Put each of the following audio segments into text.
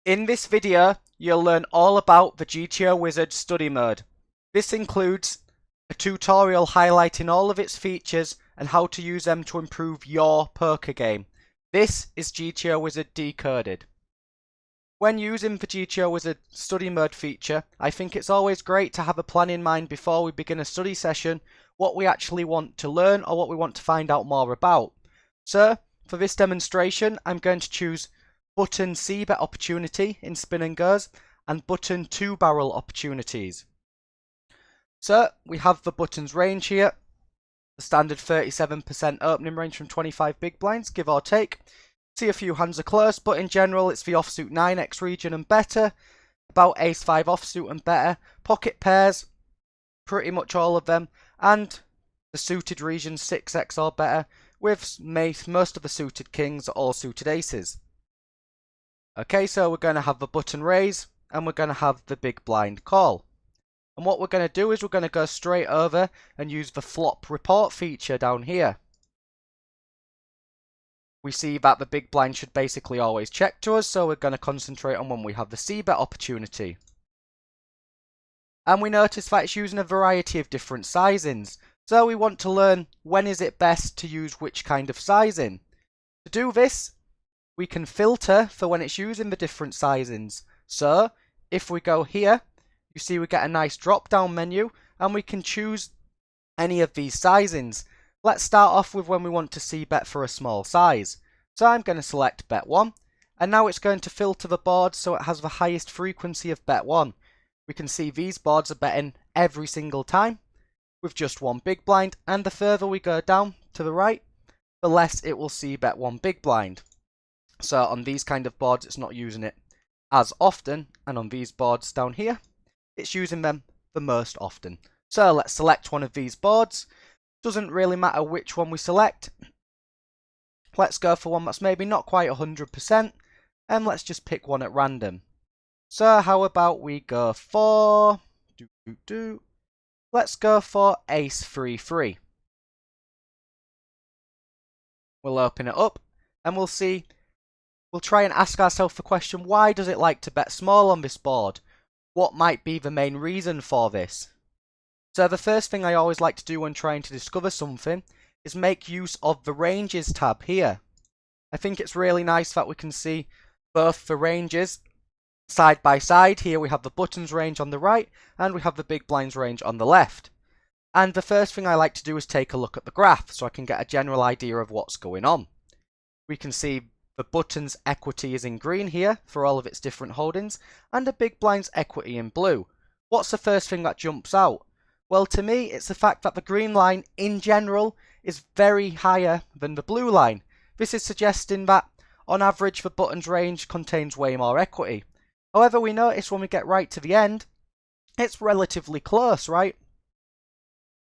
In this video, you'll learn all about the GTO Wizard Study Mode. This includes a tutorial highlighting all of its features and how to use them to improve your poker game. This is GTO Wizard Decoded. When using the GTO Wizard Study Mode feature, I think it's always great to have a plan in mind before we begin a study session, what we actually want to learn or what we want to find out more about. So, for this demonstration, I'm going to choose button C-bet opportunity in spin and goes and button 2-barrel opportunities. So we have the buttons range here, the standard 37% opening range from 25 big blinds, give or take. See a few hands are close, but in general it's the offsuit 9x region and better, about ace-5 offsuit and better, pocket pairs, pretty much all of them, and the suited region 6x or better, with most of the suited kings all suited aces. Okay, so we're going to have the button raise and we're going to have the big blind call. And what we're going to do is we're going to go straight over and use the flop report feature down here. We see that the big blind should basically always check to us, so we're going to concentrate on when we have the C-bet opportunity. And we notice that it's using a variety of different sizings. So we want to learn when is it best to use which kind of sizing. To do this, we can filter for when it's using the different sizings. So if we go here, you see we get a nice drop down menu and we can choose any of these sizings. Let's start off with when we want to see bet for a small size. So I'm going to select bet 1 and now it's going to filter the board so it has the highest frequency of bet 1. We can see these boards are betting every single time with just one big blind, and the further we go down to the right, the less it will see bet 1 big blind. So on these kind of boards it's not using it as often, and on these boards down here it's using them the most often. So let's select one of these boards. Doesn't really matter which one we select. Let's go for one that's maybe not quite 100%, and let's just pick one at random. So how about we go for let's go for ace 3-3. We'll open it up and we'll see. We'll try and ask ourselves the question, why does it like to bet small on this board? What might be the main reason for this? So the first thing I always like to do when trying to discover something is make use of the ranges tab here. I think it's really nice that we can see both the ranges side by side. Here we have the buttons range on the right and we have the big blinds range on the left. And the first thing I like to do is take a look at the graph so I can get a general idea of what's going on. We can see the button's equity is in green here for all of its different holdings, and the big blind's equity in blue. What's the first thing that jumps out? Well, to me, it's the fact that the green line, in general, is very higher than the blue line. This is suggesting that, on average, the button's range contains way more equity. However, we notice when we get right to the end, it's relatively close, right?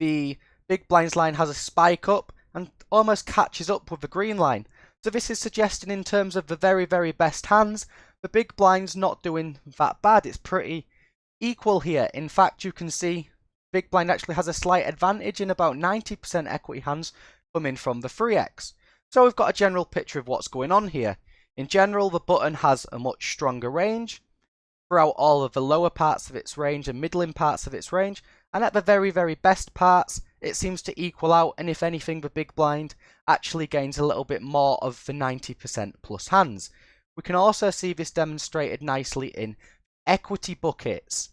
The big blind's line has a spike up and almost catches up with the green line. So this is suggesting in terms of the very, very best hands, the big blind's not doing that bad. It's pretty equal here. In fact, you can see big blind actually has a slight advantage in about 90% equity hands coming from the 3x. So we've got a general picture of what's going on here. In general, the button has a much stronger range throughout all of the lower parts of its range and middling parts of its range. And at the very, very best parts, it seems to equal out, and if anything, the big blind actually gains a little bit more of the 90% plus hands. We can also see this demonstrated nicely in equity buckets.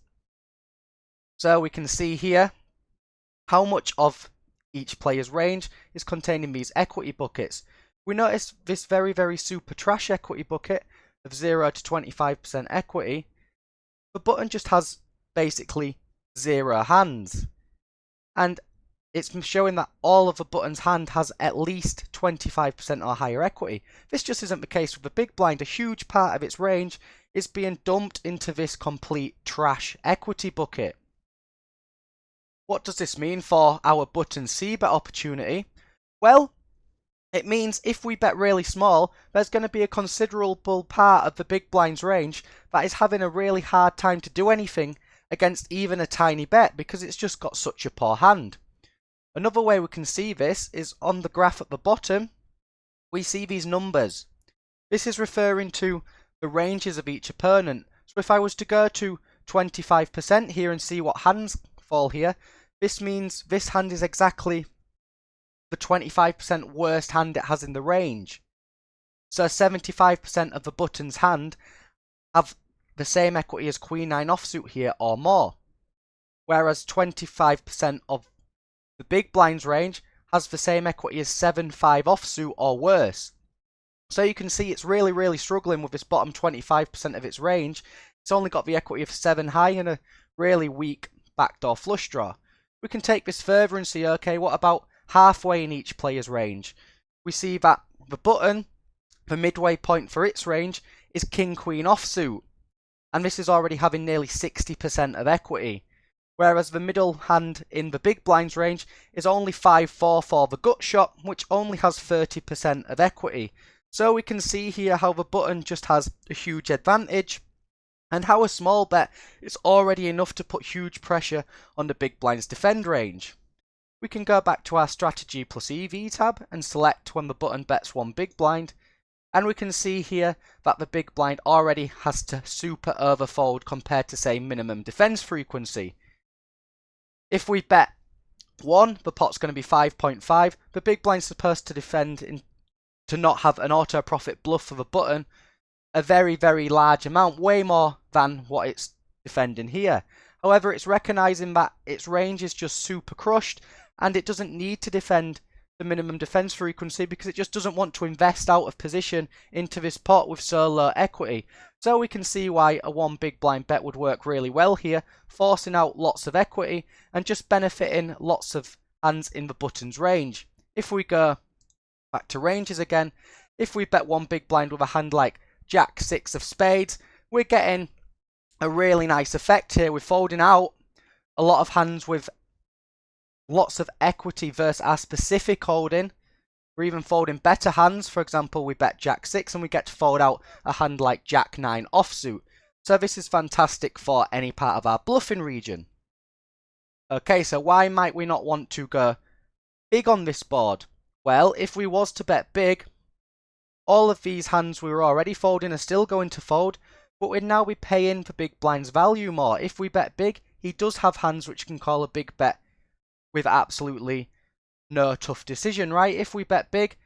So we can see here how much of each player's range is contained in these equity buckets. We notice this very, very super trash equity bucket of 0 to 25% equity. The button just has basically 0 hands. And it's showing that all of the button's hand has at least 25% or higher equity. This just isn't the case with the big blind. A huge part of its range is being dumped into this complete trash equity bucket. What does this mean for our button C-bet opportunity? Well, it means if we bet really small, there's going to be a considerable part of the big blind's range that is having a really hard time to do anything against even a tiny bet because it's just got such a poor hand. Another way we can see this is on the graph at the bottom. We see these numbers. This is referring to the ranges of each opponent. So if I was to go to 25% here and see what hands fall here, this means this hand is exactly the 25% worst hand it has in the range. So 75% of the button's hand have the same equity as Queen 9 offsuit here or more, whereas 25% of the big blind's range has the same equity as 7-5 offsuit or worse. So you can see it's really struggling with this bottom 25% of its range. It's only got the equity of 7 high and a really weak backdoor flush draw. We can take this further and see, okay, what about halfway in each player's range? We see that the button, the midway point for its range, is King Queen offsuit, and this is already having nearly 60% of equity, whereas the middle hand in the big blind's range is only 5-4 for the gut shot, which only has 30% of equity. So we can see here how the button just has a huge advantage, and how a small bet is already enough to put huge pressure on the big blind's defend range. We can go back to our strategy plus EV tab and select when the button bets one big blind, and we can see here that the big blind already has to super overfold compared to, say, minimum defense frequency. If we bet 1, the pot's going to be 5.5. The big blind's supposed to defend to not have an auto profit bluff for the button a very large amount, way more than what it's defending here. However, it's recognizing that its range is just super crushed and it doesn't need to defend the minimum defense frequency because it just doesn't want to invest out of position into this pot with so low equity. So we can see why a 1 big blind bet would work really well here, forcing out lots of equity and just benefiting lots of hands in the button's range. If we go back to ranges again, if we bet 1 big blind with a hand like Jack 6 of spades, we're getting a really nice effect here. We're folding out a lot of hands with lots of equity versus our specific holding. We're even folding better hands. For example, we bet Jack 6 and we get to fold out a hand like Jack 9 offsuit. So this is fantastic for any part of our bluffing region. Okay, so why might we not want to go big on this board? Well, if we was to bet big, all of these hands we were already folding are still going to fold, but we'd now be paying for big blind's value more. If we bet big, he does have hands which can call a big bet with absolutely no tough decision, right? If we bet big,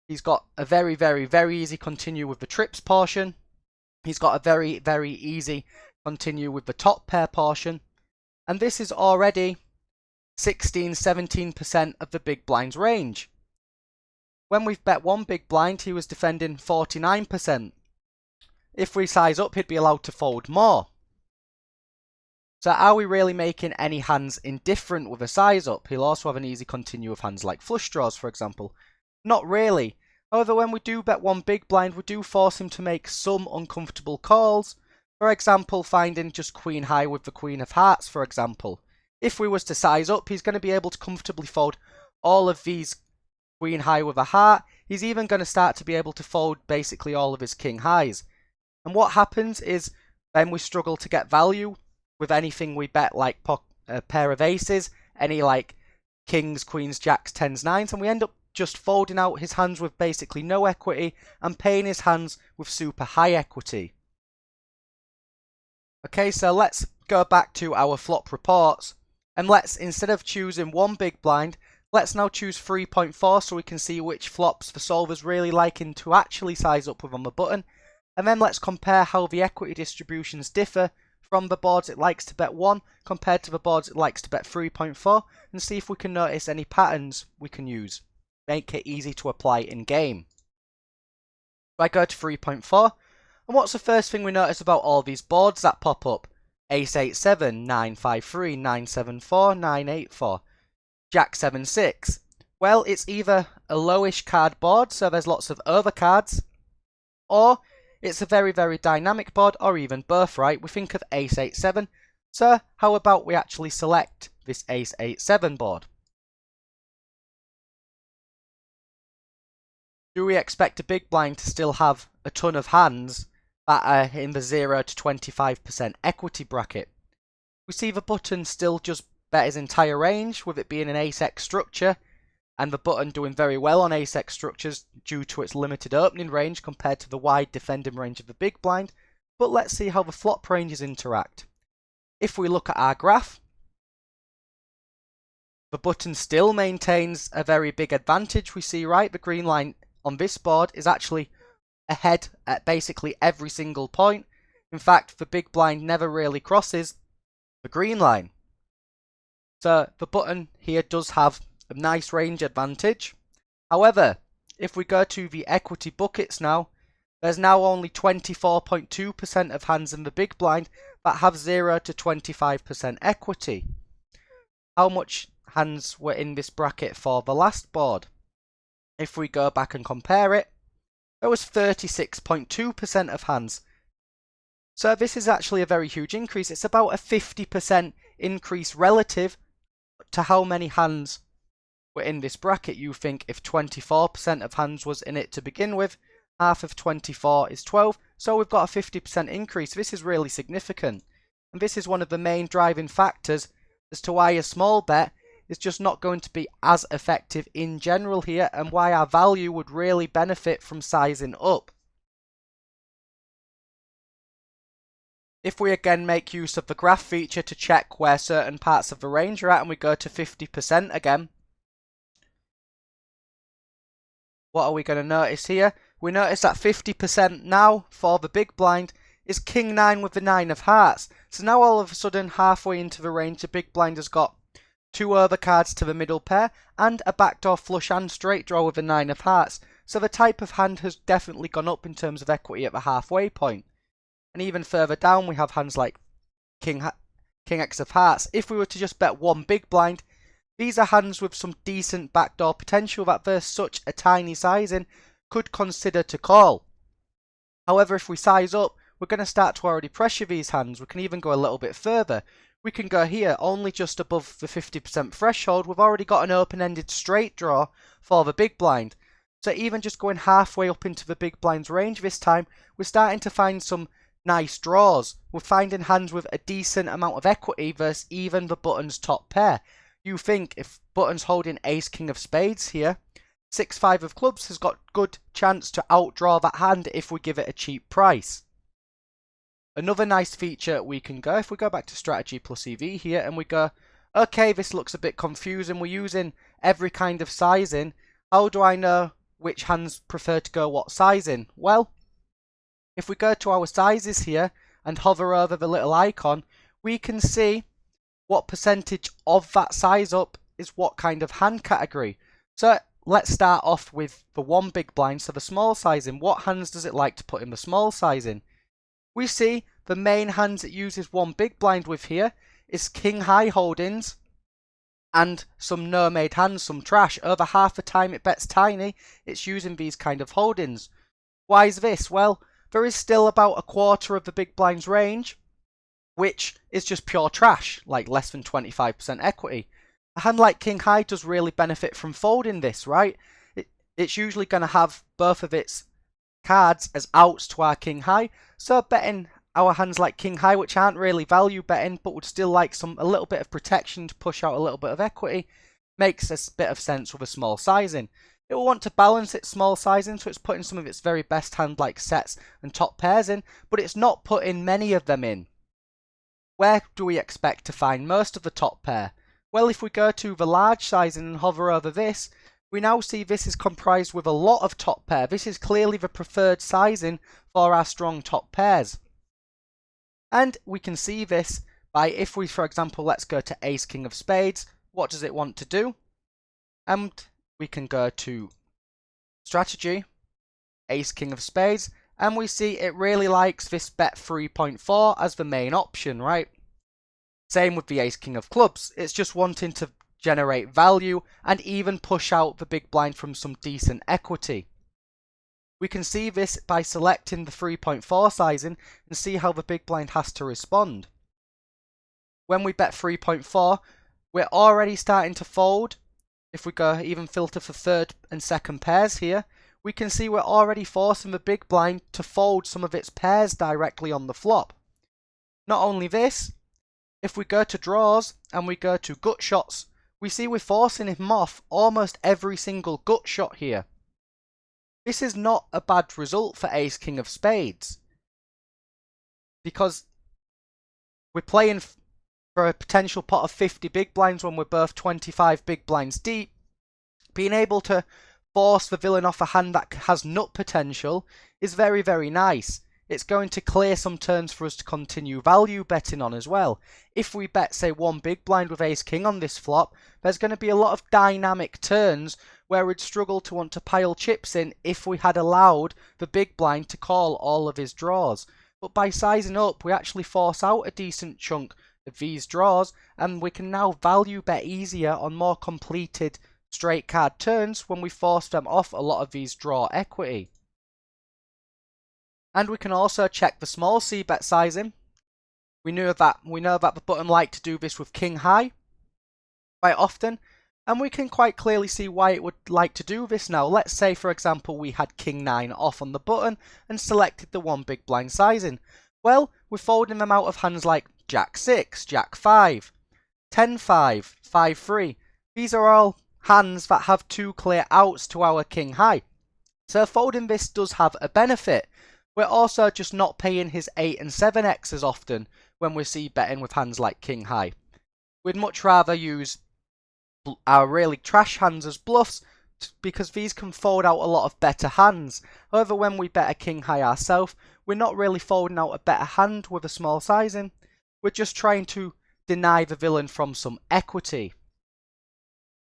he's got a very easy continue with the trips portion. He's got a very easy continue with the top pair portion. And this is already 16-17% of the big blind's range. When we've bet 1 big blind, he was defending 49%. If we size up, he'd be allowed to fold more. So are we really making any hands indifferent with a size up? He'll also have an easy continue of hands like flush draws, for example. Not really. However, when we do bet 1 big blind, we do force him to make some uncomfortable calls. For example, finding just queen high with the queen of hearts, for example. If we was to size up, he's going to be able to comfortably fold all of these queen high with a heart. He's even going to start to be able to fold basically all of his king highs. And what happens is then we struggle to get value with anything we bet, like a pair of aces, any like kings, queens, jacks, tens, nines, and we end up just folding out his hands with basically no equity and paying his hands with super high equity. Okay, so let's go back to our flop reports, and let's, instead of choosing 1 big blind, let's now choose 3.4 so we can see which flops the solver's really liking to actually size up with on the button. And then let's compare how the equity distributions differ from the boards it likes to bet 1 compared to the boards it likes to bet 3.4, and see if we can notice any patterns we can use. Make it easy to apply in game. So I go to 3.4, and what's the first thing we notice about all these boards that pop up? Ace 8-7, 9-5-3, 9-7-4, 9-8-4, Jack 7-6. Well, it's either a lowish card board, so there's lots of overcards, or it's a very dynamic board, or even both, right? We think of Ace 8-7, so how about we actually select this Ace 8-7 board? Do we expect a big blind to still have a ton of hands that are in the 0 to 25% equity bracket? We see the button still just bet his entire range, with it being an Ace X structure, and the button doing very well on ace-x structures due to its limited opening range compared to the wide defending range of the big blind. But let's see how the flop ranges interact. If we look at our graph, the button still maintains a very big advantage. We see, right, the green line on this board is actually ahead at basically every single point. In fact, the big blind never really crosses the green line. So the button here does have a nice range advantage. However, if we go to the equity buckets now, there's now only 24.2% of hands in the big blind that have 0 to 25% equity. How much hands were in this bracket for the last board? If we go back and compare it, there was 36.2% of hands. So this is actually a very huge increase. It's about a 50% increase relative to how many hands were in this bracket. You think if 24% of hands was in it to begin with, half of 24 is 12, so we've got a 50% increase. This is really significant, and this is one of the main driving factors as to why a small bet is just not going to be as effective in general here, and why our value would really benefit from sizing up. If we again make use of the graph feature to check where certain parts of the range are at, and we go to 50% again, what are we going to notice here? We notice that 50% now for the big blind is king 9 with the 9 of hearts. So now all of a sudden, halfway into the range, the big blind has got 2 overcards to the middle pair and a backdoor flush and straight draw with the 9 of hearts. So the type of hand has definitely gone up in terms of equity at the halfway point. And even further down, we have hands like King X of hearts. If we were to just bet one big blind, these are hands with some decent backdoor potential that versus such a tiny sizing could consider to call. However, if we size up, we're going to start to already pressure these hands. We can even go a little bit further. We can go here, only just above the 50% threshold. We've already got an open-ended straight draw for the big blind. So even just going halfway up into the big blind's range this time, we're starting to find some nice draws. We're finding hands with a decent amount of equity versus even the button's top pair. You think if button's holding ace king of spades here, 6-5 of clubs has got good chance to outdraw that hand if we give it a cheap price. Another nice feature we can go, if we go back to strategy plus EV here and we go, okay, this looks a bit confusing. We're using every kind of sizing. How do I know which hands prefer to go what sizing? Well, if we go to our sizes here and hover over the little icon, we can see what percentage of that size up is what kind of hand category. So let's start off with the one big blind, so the small sizing. What hands does it like to put in the small sizing? We see the main hands it uses one big blind with here is king high holdings and some no-made hands, some trash. Over half the time it bets tiny, it's using these kind of holdings. Why is this? Well, there is still about a quarter of the big blind's range which is just pure trash, like less than 25% equity. A hand like king high does really benefit from folding this, right? It's usually going to have both of its cards as outs to our king high, so betting our hands like king high, which aren't really value betting but would still like a little bit of protection to push out a little bit of equity, makes a bit of sense with a small sizing. It will want to balance its small sizing, so it's putting some of its very best hand like sets and top pairs in, but it's not putting many of them in. Where do we expect to find most of the top pair? Well, if we go to the large sizing and hover over this, we now see this is comprised with a lot of top pair. This is clearly the preferred sizing for our strong top pairs. And we can see this by, if we, for example, let's go to ace king of spades, what does it want to do? And we can go to strategy, ace king of spades, and we see it really likes this bet 3.4 as the main option, right? Same with the ace king of clubs. It's just wanting to generate value and even push out the big blind from some decent equity. We can see this by selecting the 3.4 sizing and see how the big blind has to respond. When we bet 3.4, we're already starting to fold. If we go even filter for third and second pairs here, we can see we're already forcing the big blind to fold some of its pairs directly on the flop. Not only this, if we go to draws and we go to gut shots, we see we're forcing him off almost every single gut shot here. This is not a bad result for ace king of spades, because we're playing for a potential pot of 50 big blinds when we're both 25 big blinds deep. Being able to force the villain off a hand that has nut potential is very, very nice. It's going to clear some turns for us to continue value betting on as well. If we bet, say, one big blind with ace king on this flop, there's going to be a lot of dynamic turns where we'd struggle to want to pile chips in if we had allowed the big blind to call all of his draws. But by sizing up, we actually force out a decent chunk of these draws, and we can now value bet easier on more completed straight card turns when we force them off a lot of these draw equity. And we can also check the small c bet sizing. We know that the button like to do this with king high quite often, and we can quite clearly see why it would like to do this now. Let's say, for example, we had king 9 off on the button and selected the one big blind sizing. Well, we're folding them out of hands like jack 6, jack 5, 10-5, 5-3. These are all hands that have two clear outs to our king high. So folding this does have a benefit. We're also just not paying his 8 and 7x as often when we see betting with hands like king high. We'd much rather use our really trash hands as bluffs, because these can fold out a lot of better hands. However, when we bet a king high ourselves, we're not really folding out a better hand with a small sizing. We're just trying to deny the villain from some equity.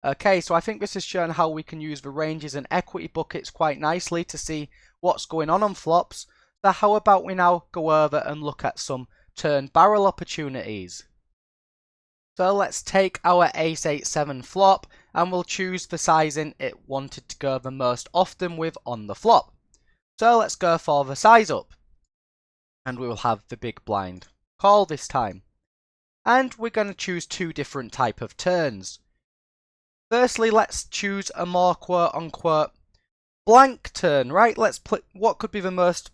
Okay, so I think this has shown how we can use the ranges and equity buckets quite nicely to see what's going on flops. So how about we now go over and look at some turn barrel opportunities. So let's take our ace 8-7 flop, and we'll choose the sizing it wanted to go the most often with on the flop. So let's go for the size up, and we will have the big blind call this time. And we're going to choose two different type of turns. Firstly, let's choose a more quote-unquote blank turn, right? Let's play, what could be the most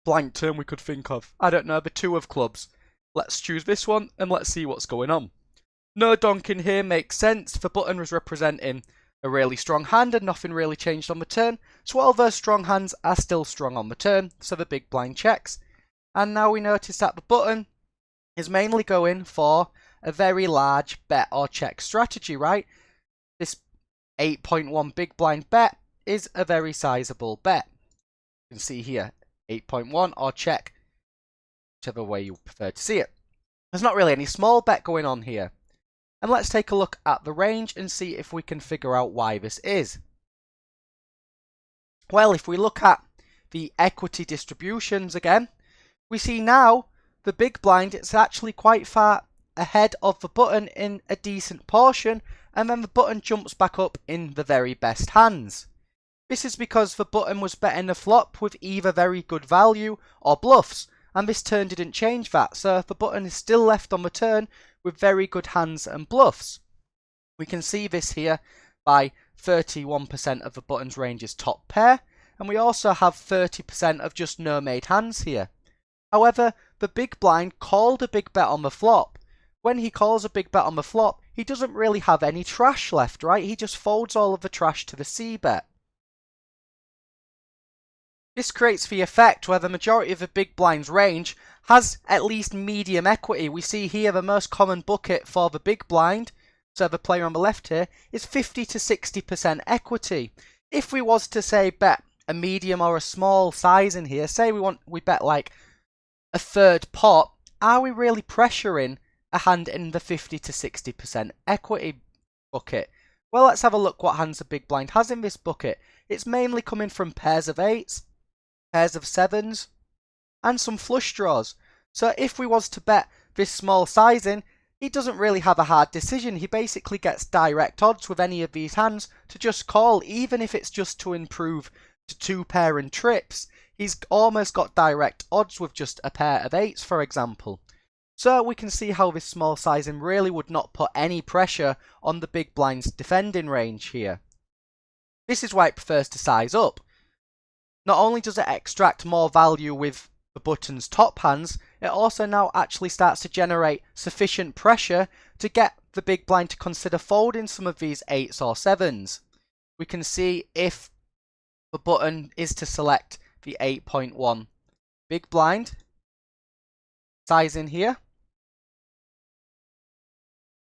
blank turn we could think of? I don't know, the 2 of clubs. Let's choose this one, and let's see what's going on. No donking here makes sense. The button was representing a really strong hand, and nothing really changed on the turn. So all those strong hands are still strong on the turn, so the big blind checks. And now we notice that the button is mainly going for a very large bet or check strategy, right? This 8.1 big blind bet is a very sizable bet. You can see here, 8.1 or check, whichever way you prefer to see it. There's not really any small bet going on here. And let's take a look at the range and see if we can figure out why this is. Well, if we look at the equity distributions again, we see now the big blind is actually quite far ahead of the button in a decent portion, and then the button jumps back up in the very best hands. This is because the button was betting a flop with either very good value or bluffs, and this turn didn't change that, so the button is still left on the turn with very good hands and bluffs. We can see this here by 31% of the button's range is top pair, and we also have 30% of just no made hands here. However, the big blind called a big bet on the flop. When he calls a big bet on the flop, he doesn't really have any trash left, right? He just folds all of the trash to the C bet. This creates the effect where the majority of the big blind's range has at least medium equity. We see here the most common bucket for the big blind, so the player on the left here, is 50 to 60% equity. If we was to say bet a medium or a small size in here, say we bet like a third pot, are we really pressuring a hand in the 50 to 60% equity bucket? Well, let's have a look what hands the big blind has in this bucket. It's mainly coming from pairs of 8s, pairs of 7s, and some flush draws. So if we was to bet this small sizing, he doesn't really have a hard decision. He basically gets direct odds with any of these hands to just call, even if it's just to improve to 2 pair and trips. He's almost got direct odds with just a pair of 8s, for example. So we can see how this small sizing really would not put any pressure on the big blind's defending range here. This is why it prefers to size up. Not only does it extract more value with the button's top hands, it also now actually starts to generate sufficient pressure to get the big blind to consider folding some of these 8s or 7s. We can see if the button is to select the 8.1 big blind, size in here.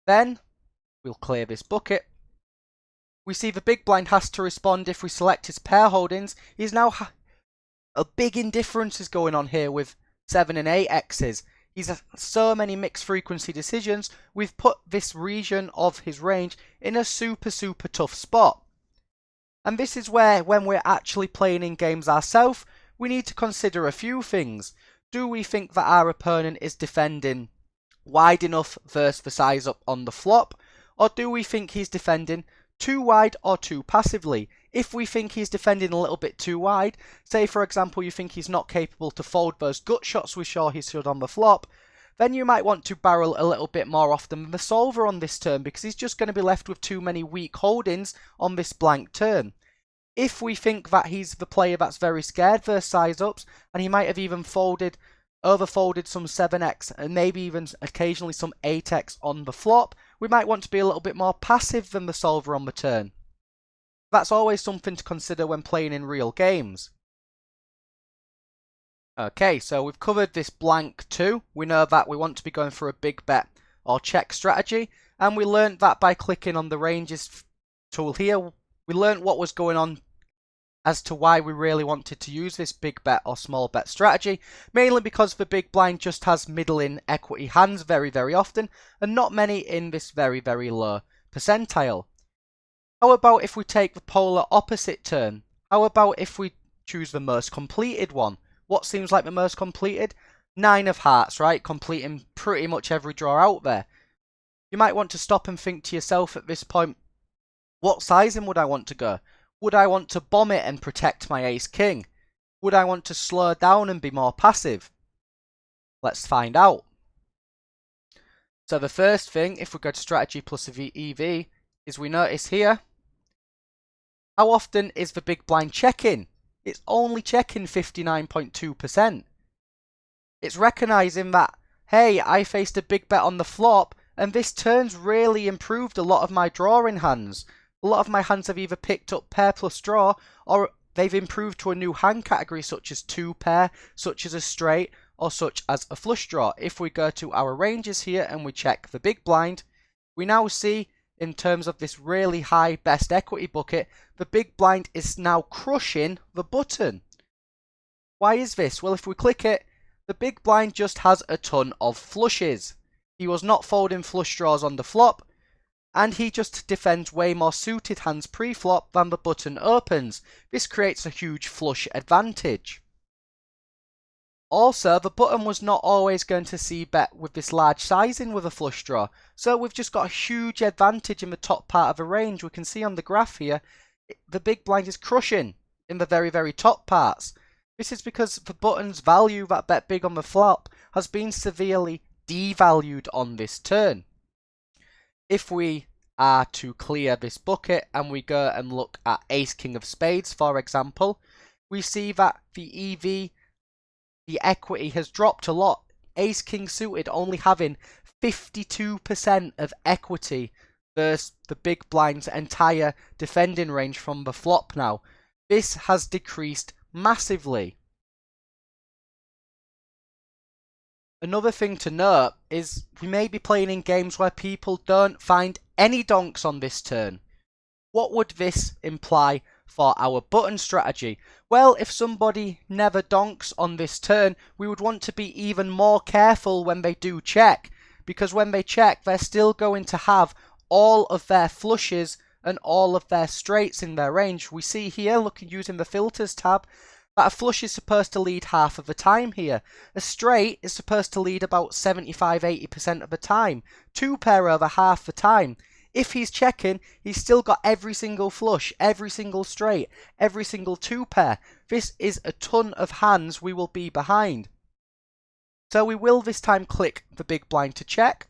Then we'll clear this bucket. We see the big blind has to respond if we select his pair holdings. He's now a big indifference is going on here with 7 and 8 X's. He's so many mixed frequency decisions. We've put this region of his range in a super tough spot. And this is where, when we're actually playing in games ourselves, we need to consider a few things. Do we think that our opponent is defending wide enough versus the size up on the flop? Or do we think he's defending too wide or too passively? If we think he's defending a little bit too wide, say for example you think he's not capable to fold those gut shots we saw he should on the flop, then you might want to barrel a little bit more often than the solver on this turn, because he's just going to be left with too many weak holdings on this blank turn. If we think that he's the player that's very scared versus size ups, and he might have even overfolded some 7x and maybe even occasionally some 8x on the flop, we might want to be a little bit more passive than the solver on the turn. That's always something to consider when playing in real games. Okay, so we've covered this blank 2. We know that we want to be going for a big bet or check strategy, and we learned that by clicking on the ranges tool here. We learned what was going on as to why we really wanted to use this big bet or small bet strategy, mainly because the big blind just has middling equity hands very often, and not many in this very low percentile. How about if we take the polar opposite turn? How about if we choose the most completed one? What seems like the most completed? 9 of hearts, right? Completing pretty much every draw out there. You might want to stop and think to yourself at this point, what sizing would I want to go? Would I want to bomb it and protect my ace-king? Would I want to slow down and be more passive? Let's find out. So the first thing, if we go to strategy plus EV, is we notice here, how often is the big blind checking? It's only checking 59.2%. It's recognizing that, hey, I faced a big bet on the flop, and this turn's really improved a lot of my drawing hands. A lot of my hands have either picked up pair plus draw, or they've improved to a new hand category such as 2 pair, such as a straight, or such as a flush draw. If we go to our ranges here and we check the big blind, we now see, in terms of this really high best equity bucket, the big blind is now crushing the button. Why is this? Well, if we click it, the big blind just has a ton of flushes. He was not folding flush draws on the flop, and he just defends way more suited hands pre-flop than the button opens. This creates a huge flush advantage. Also, the button was not always going to see bet with this large sizing with a flush draw, so we've just got a huge advantage in the top part of the range. We can see on the graph here, the big blind is crushing in the very top parts. This is because the button's value that bet big on the flop has been severely devalued on this turn. If we are to clear this bucket and we go and look at ace king of spades, for example, we see that the EV, the equity has dropped a lot. Ace king suited only having 52% of equity versus the big blind's entire defending range from the flop now. This has decreased massively. Another thing to note is we may be playing in games where people don't find any donks on this turn. What would this imply for our button strategy? Well, if somebody never donks on this turn, we would want to be even more careful when they do check, because when they check, they're still going to have all of their flushes and all of their straights in their range. We see here, looking using the filters tab, that a flush is supposed to lead half of the time here. A straight is supposed to lead about 75-80% of the time. 2 pair over half the time. If he's checking, he's still got every single flush, every single straight, every single 2 pair. This is a ton of hands we will be behind. So we will this time click the big blind to check,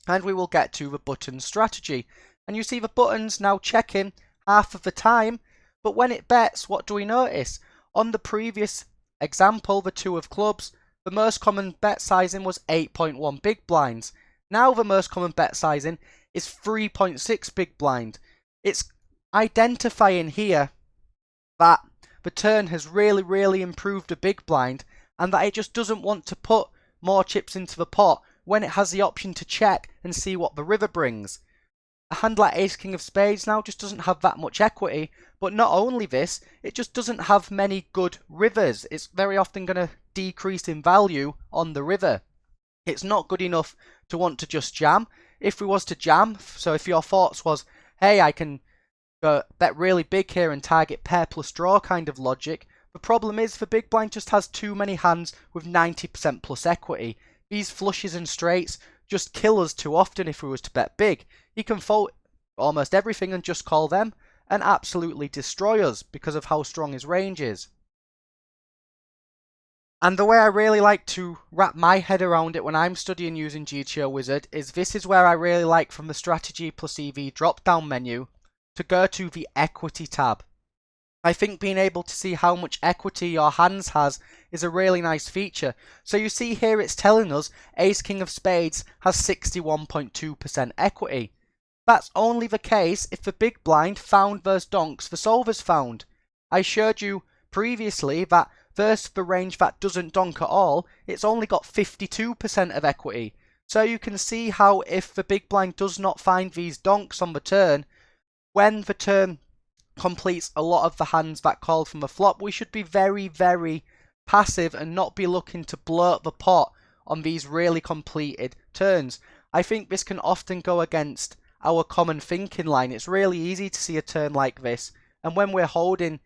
and we will get to the button strategy. And you see the button's now checking half of the time, but when it bets, what do we notice? On the previous example, the 2 of clubs, the most common bet sizing was 8.1 big blinds. Now the most common bet sizing is 3.6 big blind. It's identifying here that the turn has really improved the big blind and that it just doesn't want to put more chips into the pot when it has the option to check and see what the river brings. A hand like Ace King of Spades now just doesn't have that much equity, but not only this, it just doesn't have many good rivers. It's very often going to decrease in value on the river. It's not good enough to want to just jam. If we was to jam, so if your thoughts was, hey, I can bet really big here and target pair plus draw kind of logic, the problem is the big blind just has too many hands with 90% plus equity. These flushes and straights just kill us too often if we was to bet big. He can fold almost everything and just call them and absolutely destroy us because of how strong his range is. And the way I really like to wrap my head around it when I'm studying using GTO Wizard is this is where I really like from the strategy plus EV drop down menu to go to the equity tab. I think being able to see how much equity your hands has is a really nice feature. So you see here it's telling us Ace King of Spades has 61.2% equity. That's only the case if the big blind found those donks the solvers found. I showed you previously that versus the range that doesn't donk at all, it's only got 52% of equity. So you can see how if the big blind does not find these donks on the turn, when the turn completes a lot of the hands that called from the flop, we should be very passive and not be looking to blow up the pot on these really completed turns. I think this can often go against our common thinking line. It's really easy to see a turn like this, and when we're holding,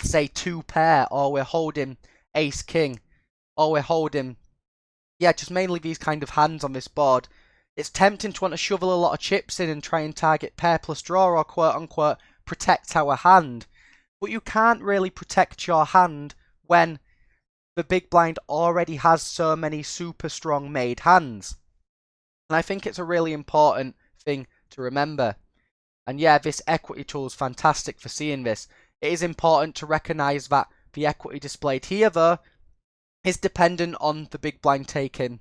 say, 2 pair, or we're holding Ace King, or we're holding, just mainly these kind of hands on this board, it's tempting to want to shovel a lot of chips in and try and target pair plus draw or quote unquote protect our hand. But you can't really protect your hand when the big blind already has so many super strong made hands. And I think it's a really important thing to remember. And yeah, this equity tool is fantastic for seeing this. It is important to recognise that the equity displayed here, though, is dependent on the big blind taking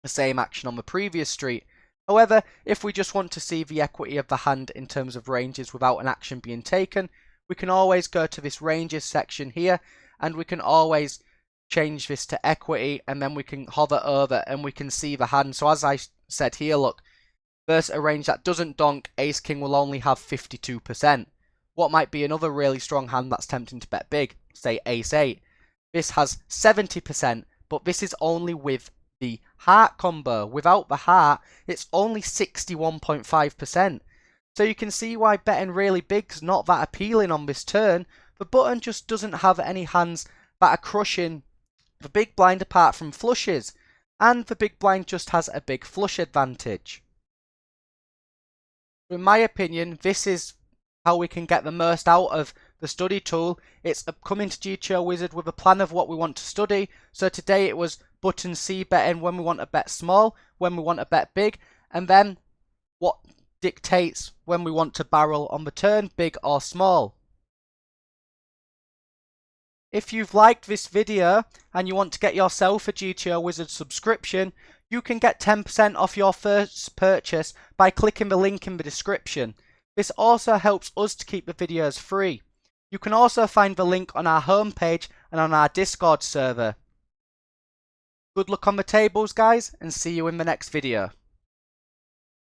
the same action on the previous street. However, if we just want to see the equity of the hand in terms of ranges without an action being taken, we can always go to this ranges section here, and we can always change this to equity, and then we can hover over and we can see the hand. So as I said here, look, versus a range that doesn't donk, Ace King will only have 52%. What might be another really strong hand that's tempting to bet big, say Ace 8. This has 70%, but this is only with the heart combo. Without the heart, it's only 61.5%. So you can see why betting really big is not that appealing on this turn. The button just doesn't have any hands that are crushing the big blind apart from flushes, and the big blind just has a big flush advantage. In my opinion, this is how we can get the most out of the study tool. It's coming to GTO Wizard with a plan of what we want to study. So today it was button C betting when we want to bet small, when we want to bet big, and then what dictates when we want to barrel on the turn, big or small. If you've liked this video and you want to get yourself a GTO Wizard subscription, you can get 10% off your first purchase by clicking the link in the description. This also helps us to keep the videos free. You can also find the link on our homepage and on our Discord server. Good luck on the tables, guys, and see you in the next video.